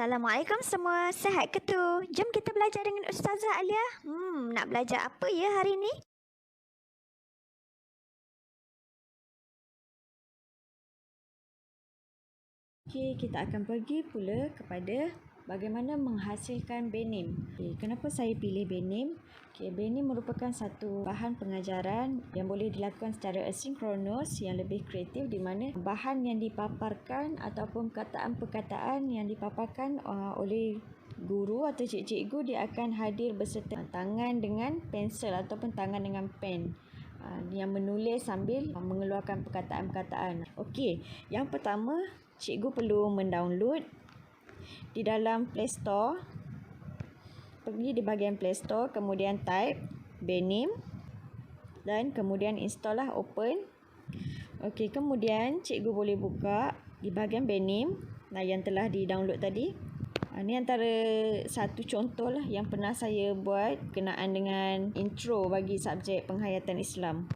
Assalamualaikum semua, sihat ke tu? Jom kita belajar dengan Ustazah Alia. Nak belajar apa ya hari ni? Okey, kita akan pergi pula kepada bagaimana menghasilkan Benim. Kenapa saya pilih Benim? Benim merupakan satu bahan pengajaran yang boleh dilakukan secara asinkronus yang lebih kreatif, di mana bahan yang dipaparkan ataupun perkataan-perkataan yang dipaparkan oleh guru atau cikgu dia akan hadir beserta tangan dengan pensel ataupun tangan dengan pen yang menulis sambil mengeluarkan perkataan-perkataan. Okey, yang pertama cikgu perlu mendownload di dalam Play Store. Pergi di bahagian Play Store, kemudian type Benim dan kemudian install lah, open. Okey, kemudian cikgu boleh buka di bahagian Benim yang telah di-download tadi. Ini antara satu contoh lah yang pernah saya buat berkenaan dengan intro bagi subjek penghayatan Islam.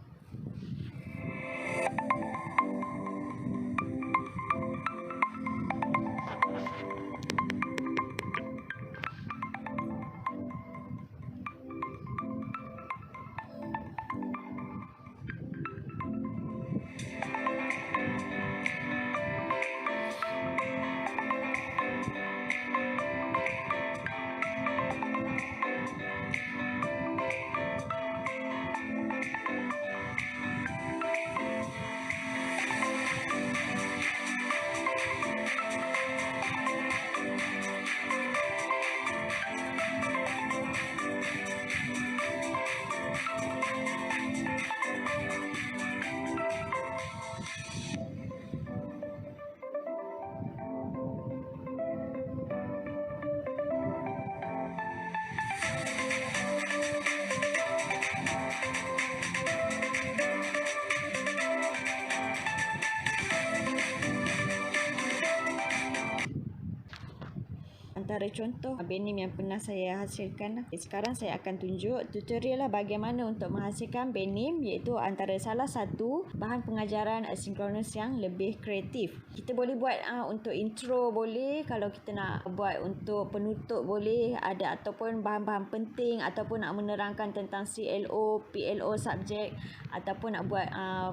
Antara contoh Benim yang pernah saya hasilkan. Sekarang saya akan tunjuk tutorial lah bagaimana untuk menghasilkan Benim, iaitu antara salah satu bahan pengajaran asinkronus yang lebih kreatif. Kita boleh buat untuk intro boleh, kalau kita nak buat untuk penutup boleh, ada ataupun bahan-bahan penting ataupun nak menerangkan tentang CLO, PLO subjek, ataupun nak buat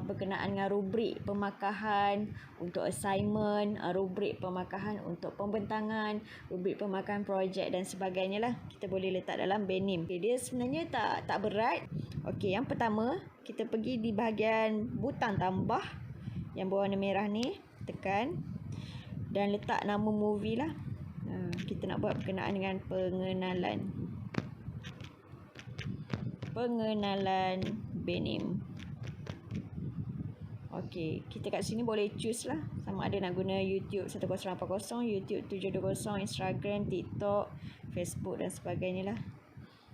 berkenaan dengan rubrik pemakahan untuk assignment, rubrik pemakahan untuk pembentangan, rubrik pemakahan projek dan sebagainya lah. Kita boleh letak dalam Benim. Dia sebenarnya tak berat. Okey, yang pertama kita pergi di bahagian butang tambah yang berwarna merah ni, tekan dan letak nama movie lah. Kita nak buat berkenaan dengan pengenalan Benim. Okey, kita kat sini boleh choose lah, sama ada nak guna YouTube 1080, YouTube 720, Instagram, TikTok, Facebook dan sebagainya lah.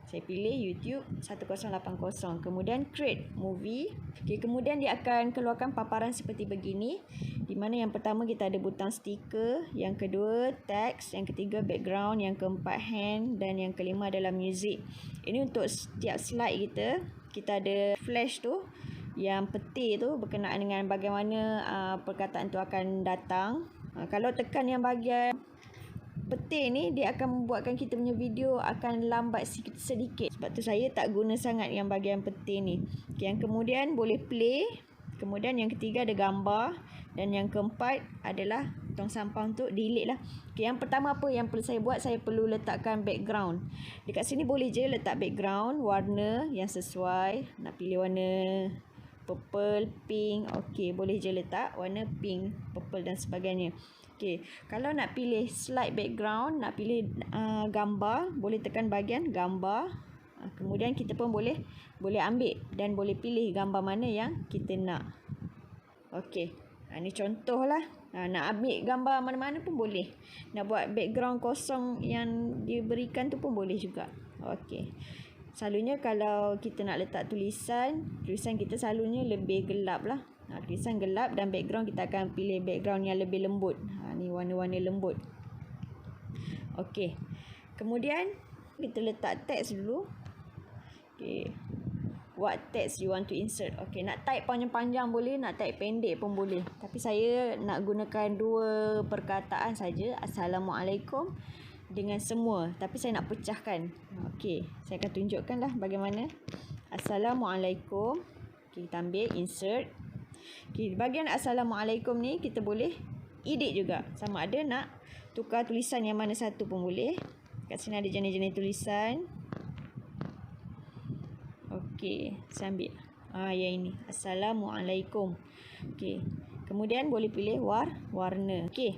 Saya pilih YouTube 1080. Kemudian create movie. Okey, kemudian dia akan keluarkan paparan seperti begini, di mana yang pertama kita ada butang stiker, yang kedua teks, yang ketiga background, yang keempat hand dan yang kelima adalah music. Ini untuk setiap slide kita ada flash tu, yang peti tu berkenaan dengan bagaimana perkataan tu akan datang. Kalau tekan yang bahagian peti ni, dia akan membuatkan kita punya video akan lambat sedikit. Sebab tu saya tak guna sangat yang bahagian peti ni. Yang kemudian boleh play. Kemudian yang ketiga ada gambar. Dan yang keempat adalah tong sampah untuk delete lah. Yang pertama apa yang perlu saya buat, saya perlu letakkan background. Dekat sini boleh je letak background, warna yang sesuai. Nak pilih warna purple, pink. Okey, boleh je letak warna pink, purple dan sebagainya. Okey, kalau nak pilih slide background, nak pilih gambar, boleh tekan bahagian gambar. Kemudian kita pun boleh ambil dan boleh pilih gambar mana yang kita nak. Okey, ini contoh lah. Nak ambil gambar mana-mana pun boleh. Nak buat background kosong yang diberikan tu pun boleh juga. Okey. Selalunya kalau kita nak letak tulisan kita selalunya lebih gelap lah. Tulisan gelap dan background kita akan pilih background yang lebih lembut. Ni warna-warna lembut. Okey. Kemudian kita letak teks dulu. Okey. what text you want to insert. Okay, nak type panjang-panjang boleh, nak type pendek pun boleh. Tapi saya nak gunakan 2 perkataan saja, Assalamualaikum dengan semua. Tapi saya nak pecahkan. Okay, saya akan tunjukkan lah bagaimana. Assalamualaikum. Okay, kita ambil insert. Okay, bahagian Assalamualaikum ni kita boleh edit juga. Sama ada nak tukar tulisan yang mana satu pun boleh. Kat sini ada jenis-jenis tulisan. Okey, saya ambil yang ini. Assalamualaikum. Okey. Kemudian boleh pilih warna. Okey.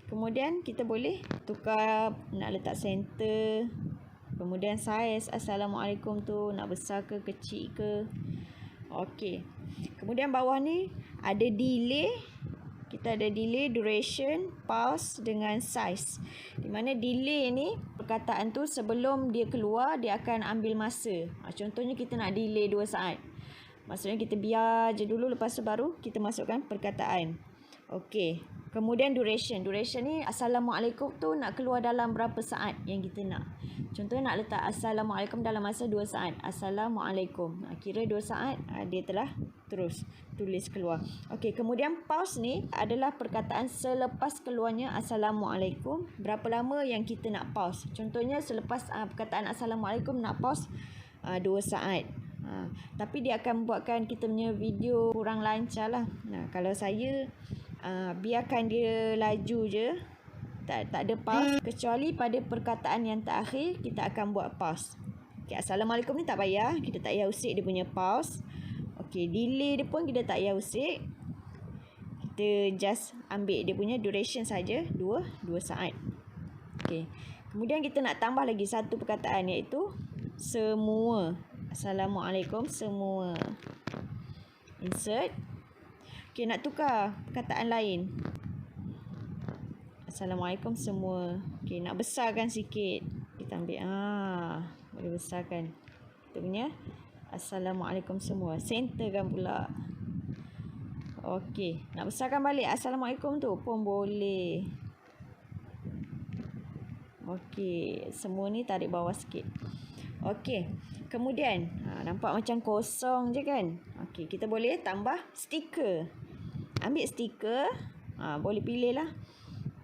Kemudian kita boleh tukar nak letak center. Kemudian saiz Assalamualaikum tu nak besar ke kecil ke. Okey. Kemudian bawah ni ada delay. Kita ada delay, duration, pause dengan size. Di mana delay ni perkataan tu sebelum dia keluar dia akan ambil masa. Contohnya kita nak delay 2 saat. Maksudnya kita biar je dulu, lepas tu baru kita masukkan perkataan. Okey. Kemudian duration. Duration ni Assalamualaikum tu nak keluar dalam berapa saat yang kita nak. Contohnya nak letak Assalamualaikum dalam masa 2 saat. Assalamualaikum. Kira 2 saat dia telah terus tulis keluar. Okey, kemudian pause ni adalah perkataan selepas keluarnya Assalamualaikum. Berapa lama yang kita nak pause. Contohnya selepas perkataan Assalamualaikum nak pause 2 saat. Tapi dia akan buatkan kita punya video kurang lancar lah. Kalau saya biarkan dia laju je, tak ada pause, kecuali pada perkataan yang terakhir kita akan buat pause. Okay, Assalamualaikum ni tak payah, kita tak payah usik dia punya pause. Okay, delay dia pun kita tak payah usik, kita just ambil dia punya duration saja, 2 saat. Okay. Kemudian kita nak tambah lagi satu perkataan, iaitu semua. Assalamualaikum semua. Insert. Okay, nak tukar perkataan lain. Assalamualaikum semua. Okay, nak besarkan sikit. Kita ambil. Boleh besarkan. Kita punya Assalamualaikum semua. Centerkan pula. Okay, nak besarkan balik Assalamualaikum tu pun boleh. Okay, semua ni tarik bawah sikit. Okay, kemudian nampak macam kosong je kan. Okay, kita boleh tambah stiker. Ambil stiker, boleh pilih lah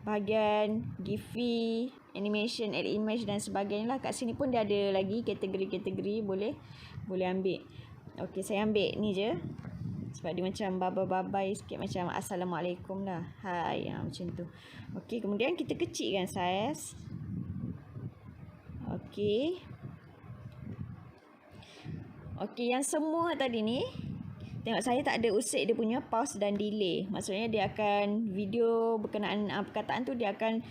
bahagian Giphy, animation, add image dan sebagainya lah. Kat sini pun dia ada lagi kategori-kategori, boleh ambil. Okay, saya ambil ni je sebab dia macam babai-babai sikit, macam Assalamualaikum lah, hai, macam tu. Okay, kemudian kita kecilkan saiz. Okay. Okey, yang semua tadi ni, tengok saya tak ada usik dia punya pause dan delay. Maksudnya dia akan, video berkenaan perkataan tu dia akan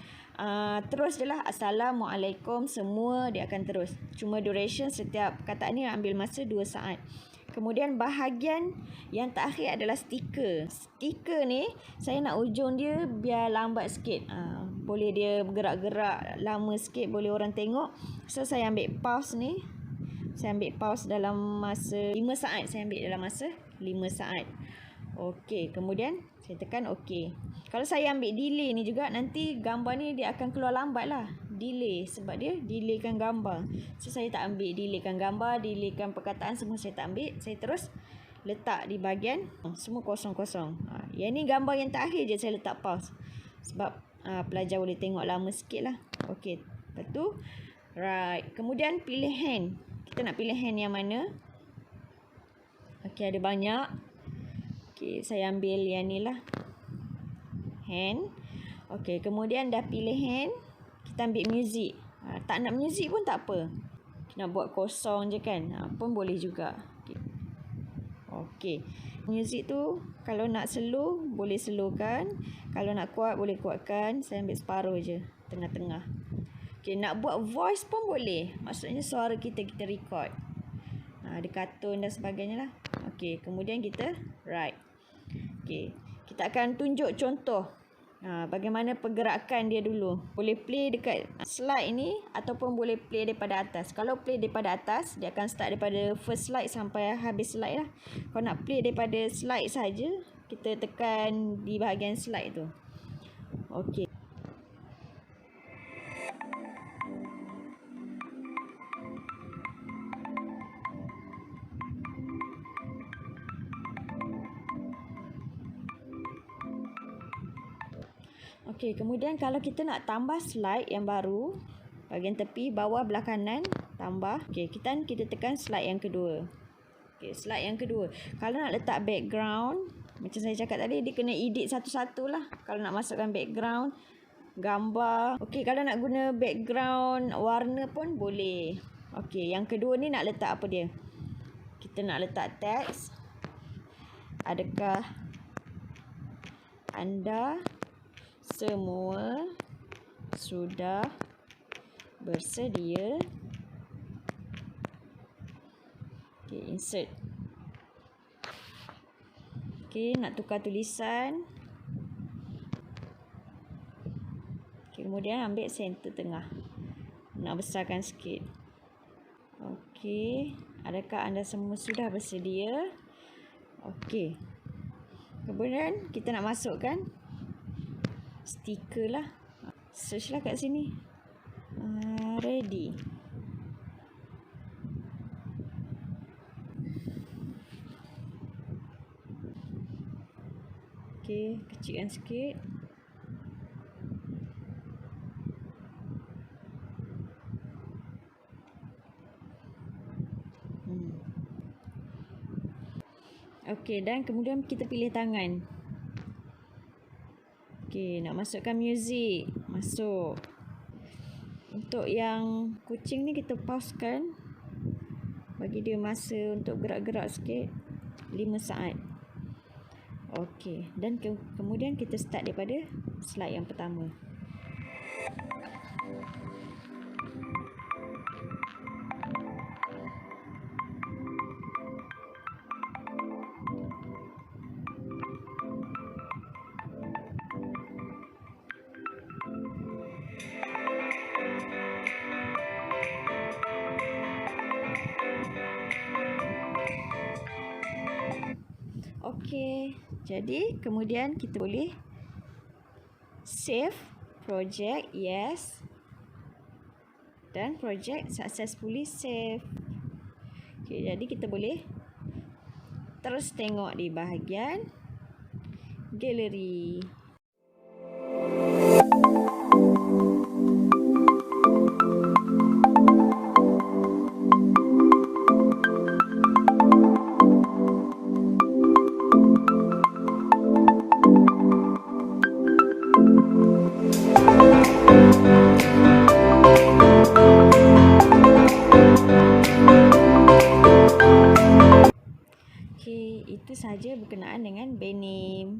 terus je lah. Assalamualaikum semua, dia akan terus. Cuma duration setiap perkataan ni ambil masa 2 saat. Kemudian bahagian yang terakhir adalah stiker. Stiker ni saya nak ujung dia biar lambat sikit. Boleh dia bergerak-gerak lama sikit, boleh orang tengok. So saya ambil pause ni. Saya ambil pause dalam masa 5 saat. Saya ambil dalam masa 5 saat. Okey, kemudian saya tekan okey. Kalau saya ambil delay ni juga, nanti gambar ni dia akan keluar lambat lah. Delay, sebab dia delaykan gambar. So saya tak ambil delaykan gambar, delaykan perkataan, semua saya tak ambil. Saya terus letak di bahagian semua kosong-kosong. Yang ni gambar yang terakhir je saya letak pause. Sebab pelajar boleh tengok lama sikit lah. Okey, lepas tu right. Kemudian pilih hand. Kita nak pilih hand yang mana? Okey, ada banyak. Okey, saya ambil yang ni lah. Hand. Okey, kemudian dah pilih hand, kita ambil music. Tak nak music pun tak apa. Nak buat kosong je kan? Pun boleh juga. Okey. Music tu kalau nak slow boleh slowkan. Kalau nak kuat boleh kuatkan. Saya ambil separuh je, tengah-tengah. Okay, nak buat voice pun boleh. Maksudnya suara kita record. Ada kartun dan sebagainya lah. Okay, kemudian kita write. Okay, kita akan tunjuk contoh bagaimana pergerakan dia dulu. Boleh play dekat slide ni ataupun boleh play daripada atas. Kalau play daripada atas, dia akan start daripada first slide sampai habis slide lah. Kalau nak play daripada slide saja, kita tekan di bahagian slide tu. Okay. Okey, kemudian kalau kita nak tambah slide yang baru, bahagian tepi bawah belah kanan tambah. Okey, kita tekan slide yang kedua. Okey, slide yang kedua. Kalau nak letak background, macam saya cakap tadi, dia kena edit satu-satulah. Kalau nak masukkan background, gambar. Okey, kalau nak guna background warna pun boleh. Okey, yang kedua ni nak letak apa dia? Kita nak letak teks. Adakah anda semua sudah bersedia? Okey, insert. Okey, nak tukar tulisan. Okay, kemudian ambil center tengah. Nak besarkan sikit. Okey, adakah anda semua sudah bersedia? Okey. Kemudian kita nak masukkan stiker lah. Search lah kat sini. Ready. Okey, kecilkan sikit. Okey, dan kemudian kita pilih tangan. Okey, nak masukkan muzik. Masuk. Untuk yang kucing ni kita pausekan. Bagi dia masa untuk gerak-gerak sikit. 5 saat. Okey, dan kemudian kita start daripada slide yang pertama. Okey, jadi kemudian kita boleh save project, yes. Dan project successfully save. Okey, jadi kita boleh terus tengok di bahagian galeri. Itu sahaja berkenaan dengan band name.